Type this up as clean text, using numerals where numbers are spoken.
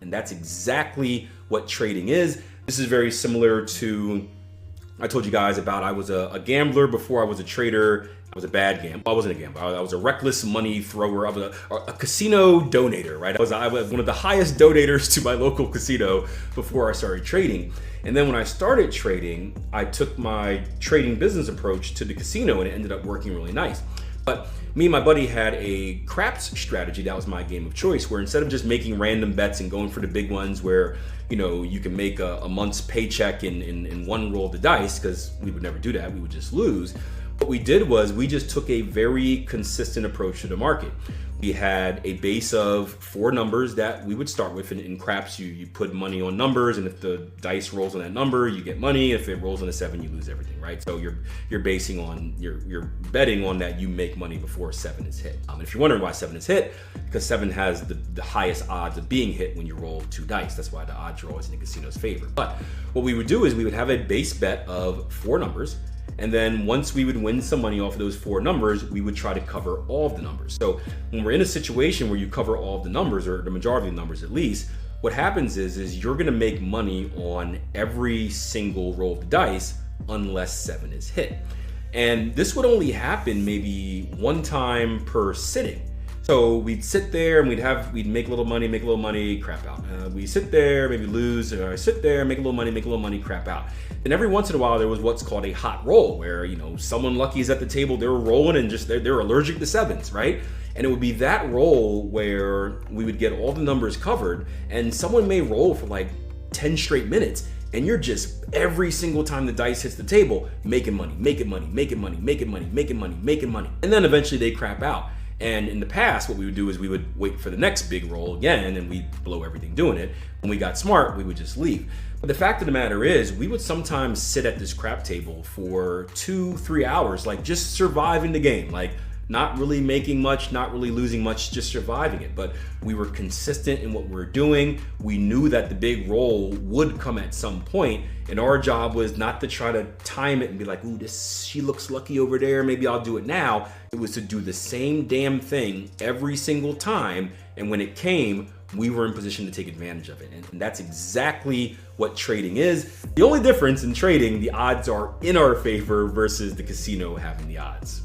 And that's exactly what trading is. This is very similar to, I told you guys about, I was a gambler before I was a trader. I was a bad gambler. I wasn't a gambler. I was a reckless money thrower. I was a casino donator, right? I was one of the highest donators to my local casino before I started trading. And then when I started trading, I took my trading business approach to the casino and it ended up working really nice. But me and my buddy had a craps strategy. That was my game of choice, where instead of just making random bets and going for the big ones where, you know, you can make a month's paycheck in one roll of the dice, because we would never do that, we would just lose. What we did was we just took a very consistent approach to the market. We had a base of 4 numbers that we would start with. In craps, you put money on numbers, and if the dice rolls on that number, you get money. If it rolls on a 7, you lose everything, right? So you're basing on, you're betting on that you make money before 7 is hit. And if you're wondering why 7 is hit, because 7 has the highest odds of being hit when you roll 2 dice. That's why the odds are always in the casino's favor. But what we would do is we would have a base bet of 4 numbers. And then once we would win some money off of those 4 numbers, we would try to cover all of the numbers. So when we're in a situation where you cover all of the numbers, or the majority of the numbers at least, what happens is you're gonna make money on every single roll of the dice unless 7 is hit. And this would only happen maybe 1 time per sitting. So we'd sit there and we'd make a little money, crap out. We sit there, maybe lose, or sit there, make a little money, crap out. And every once in a while there was what's called a hot roll, where, you know, someone lucky is at the table, they're rolling and just they're allergic to 7s, right? And it would be that roll where we would get all the numbers covered, and someone may roll for like 10 straight minutes. And you're just, every single time the dice hits the table, making money. And then eventually they crap out. And in the past, what we would do is we would wait for the next big roll again, and we'd blow everything doing it. When we got smart, we would just leave. But the fact of the matter is, we would sometimes sit at this crap table for 2-3 hours, like just surviving the game, like not really making much, not really losing much, just surviving it. But we were consistent in what we were doing. We knew that the big roll would come at some point, and our job was not to try to time it and be like, ooh, she looks lucky over there, maybe I'll do it now. It was to do the same damn thing every single time, and when it came, we were in position to take advantage of it. And that's exactly what trading is. The only difference in trading, the odds are in our favor versus the casino having the odds.